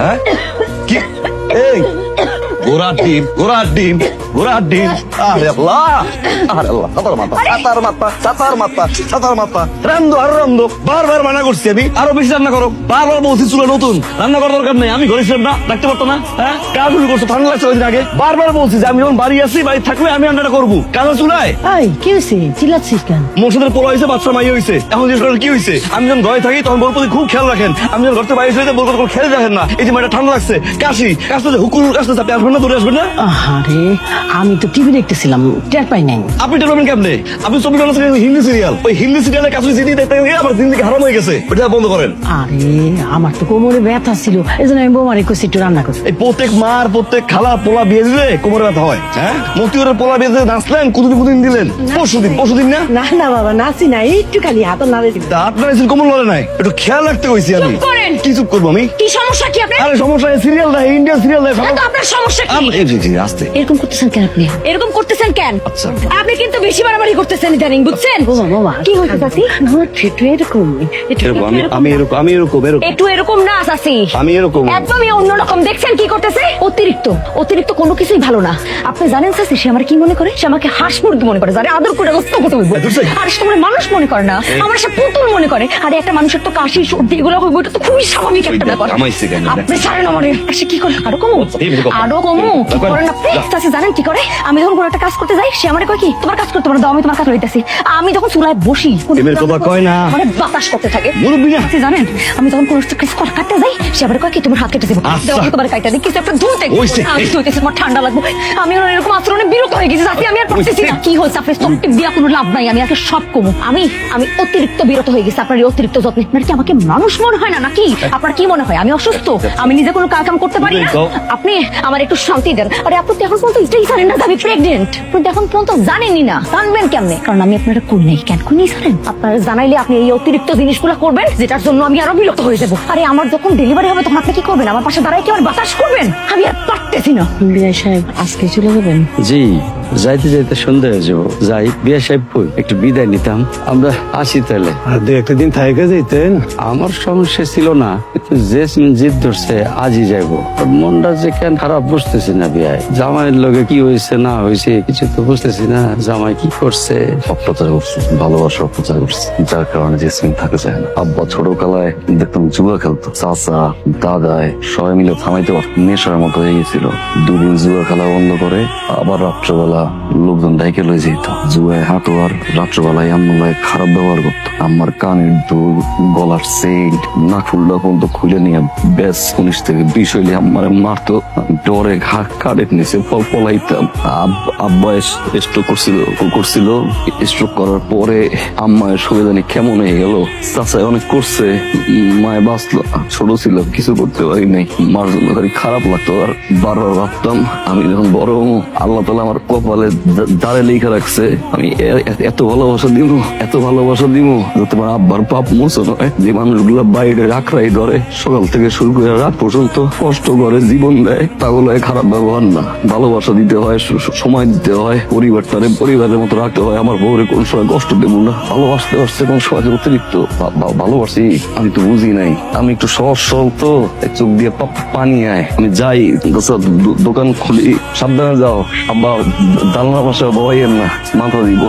হ্যাঁ কি এই ঘোড়ার ডিম আরে আল্লাহ সাতার মাথা রান্ধো বারবার মানা করছি আমি আরো বেশি রান্না করো বারবার বলছি চুলা নতুন রান্না করার দরকার নেই আমি ঘরে ছিলাম না রাখতে পারতো না হ্যাঁ কাজ শুরু করছো ঠান্ডা লাগছে ওই দিন আগে বারবার বলছি যে আমি যখন বাড়ি আসি বাড়ি থাকলে আমি রান্নাটা করবো কাজ চুলায় কি হয়েছে চিল্লাচ্ছিস কেন? মোর্শেদের পোলা হয়েছে বাচ্চা মাই হয়েছে এখন জিজ্ঞেস করেন কি হয়েছে আমি যখন ঘরে থাকি তখন বউর প্রতি খুব খেয়াল রাখেন আমি যখন ঘর থেকে বাইরে হয়েছে বউর কথা খেয়াল রাখেন না এই যে মায়ের ঠান্ডা লাগছে কাশতে হুকুর কাশতে আপনি আসবেন না দূরে আসবেন না আরে আমি তো টিভি দেখতেছিলাম টের পাই নাই। আপনি টের পাবেন কেমনে আপনি 24 ঘন্টা হিন্দি সিরিয়াল ওই হিন্দি সিরিয়ালে কাছে জিনি দেখতে গিয়ে আমার দিন থেকে হারাম হয়ে গেছে ওটা বন্ধ করেন। আরে আমার তো কোমরে ব্যথা ছিল এই জন্য আমি বৌমারে কষি একটু রান্না করছি। এই প্রত্যেক মার প্রত্যেক খালা পোলা বিয়ে দিলে কোমরে ব্যথা হয় হ্যাঁ মতিউরের পোলা বিয়ে দিয়ে নাচলেন কুদিন দিলেন পরশুদিন না না না বাবা নাচি না একটু খালি হাত নাড়েছি। আপনার কোমর লড়ে নাই একটু খেয়াল রাখতে কইছি আমি কি চুপ করবো আমি কি সমস্যা কি আপনার? আরে সমস্যা সিরিয়াল দেয় ইন্ডিয়ান সিরিয়াল দেয় আপনার সমস্যা কি? জি আস্তে এরকম করতেছেন কেন আপনি? এরকম করতেছেন কেন? আচ্ছা। আপনি কিন্তু বেশি বাড়াবাড়ি করতেছেন ইদানিং বুঝছেন? বাবা কি হইছে চাচি? আমার একটু এরকম আমি এরকম একটু এরকম না চাচি আমি এরকম একদমই অন্যরকম দেখছেন কি করতেছে অতিরিক্ত কোনো কিছুই ভালো না। আপনি জানেন চাচি সে আমার কি মনে করে? সে আমাকে হাঁস মুরগি মনে করে যারে আদর করে গোস্ত কথা হইব আর সে আমার মানুষ মনে করে না আমার সে পুতুল মনে করে। আরে একটা মানুষের তো কাশি সর্দি এগুলো হইব এটা তো খুবই স্বাভাবিক একটা ব্যাপার। আপনি ছাড়েন আমার সে কি করে আরো কমু কি করেন আপনি? চাচি জানেন কি করে? আমি যখন কোনো একটা কাজ করতে যাই সে আমারে কয় কি তোমার কাজ করতে পারো দাও আমি তোমার কাজ লইতেছি। আমি যখন চুলায় বসি এমএল কথা কয় না মানে বাতাস করতে থাকে মুরব্বি না চাচি জানেন আমি যখন কোনো একটা কাজ কাটতে যাই সে আমারে কয় কি তোমার হাত কেটে দেবো দাও আমি তোমার কাইটা দিই কিছু একটা ধুতে আমি ধুইতেছি আমার ঠান্ডা লাগবে। আমি ওর এরকম আচরণে বিরক্ত হয়ে গেছি চাচি আমি আর পারতেছি না। কি হয়েছে আপনি সবটি দিয়া কোনো লাভ নাই আমি আজকে সব কমু। আমি অতিরিক্ত বিরক্ত হয়ে গেছি আপনার এই অতিরিক্ত যত্নে। আপনার কি আমাকে মানুষ মনে হয় না নাকি? আপনার কি মনে হয় আমি অসুস্থ? আমি নিজে কোনো কাজ কাম করতে পারি না? আপনি আমার একটু শান্তি দেন। আরে আপনি এখন পর্যন্ত এটাই জানেন না যে আমি প্রেগনেন্ট? আপনি এখন পর্যন্ত জানেনই না জানবেন কেমনে? কারণ আমি আপনার কোন নেই কেন কোন জানেন আপনারা জানাইলে আপনি এই অতিরিক্ত জিনিসগুলো করবেন যেটার জন্য আমি আরো বিরক্ত হয়ে যাবো। আরে আমার যখন ডেলিভারি হবে তখন আপনি কি করবেন? আমার পাশে দাঁড়ায় কি আমার বাতাস করবেন? আমি আর পারতেছি না। বিয়ে সাহেব আজকে চলে যাবেন? জি যাইতে সন্ধ্যা হয়ে যাবো যাই বিয়ে সাহেব কই একটু বিদায় নিতাম আমরা আসি তাহলে। আর দু একটা দিন থাইকা যাইতেন। আমার সমস্যা ছিল না কিন্তু যে জিদ ধরছে আজই যাইবো মনটা যে কেন খারাপ বুঝতেছি না বিয়ায় জামাইয়ের লগে কি হয়েছে না হয়েছে কিছু তো বুঝতেছি না জামাই কি করছে অপ্রচার করছে ভালোবাসা অপ্রচার করছে যার কারণে জেসমিন থাকে যায় না। আব্বা ছোটবেলায় দেখতাম জুয়া খেলতো চাচা দাদায় সবাই মিলে থামাইতে নেশার মতো হয়ে গেছিল। দুদিন জুয়া খেলা বন্ধ করে আবার রাত্রবেলা লোকজন ডাইকে লয়ে যেত জুয়ায় হাঁটো আর রাত্রবেলায় আম্মুলায় খারাপ ব্যবহার করতো। আমার কানের দুল গলার সেট নাকুলটা পর্যন্ত খুলে নিয়ে ব্যাস 19 থেকে 20 হইলে আমার মারতো ডরে কারেট নিচে পলাইতাম। আব্বা স্ট্রোক করছিল স্ট্রোক করার পরে আম্মায়ের সুবিধানি কেমন হয়ে গেল চাচাই অনেক করছে মায় বাঁচলো ছোট ছিল কিছু করতে পারি নাই মার জন্য খারাপ লাগতো আর বারবার ভাবতাম আমি যখন বড় আল্লাহ তাআলা আমার কপালে দাঁড়ে লেখা রাখছে আমি এত ভালোবাসা দিব যাতে আমার আব্বার পাপ মোচন হয়। যে মানুষগুলো বাইরে রাখরাই ধরে সকাল থেকে শুরু করে রাত পর্যন্ত কষ্ট করে জীবন দেয় তাগুলো খারাপ ব্যবহার না ভালোবাসা দিতে হয় সময় দিতে হয় পরিবারের মতো রাখতে হয়। আমার বউরে কোন সময় কষ্ট দেবো না ভালোবাসতে কোন সময় অতিরিক্ত ভালোবাসি আমি তো বুঝি নাই আমি একটু সহজ সরল তো চোখ দিয়ে পানি আয় আমি যাই দোকান খুলি সাবধানে যাও আব্বা দালনা পাশে বইয়ের না মাথা দিব।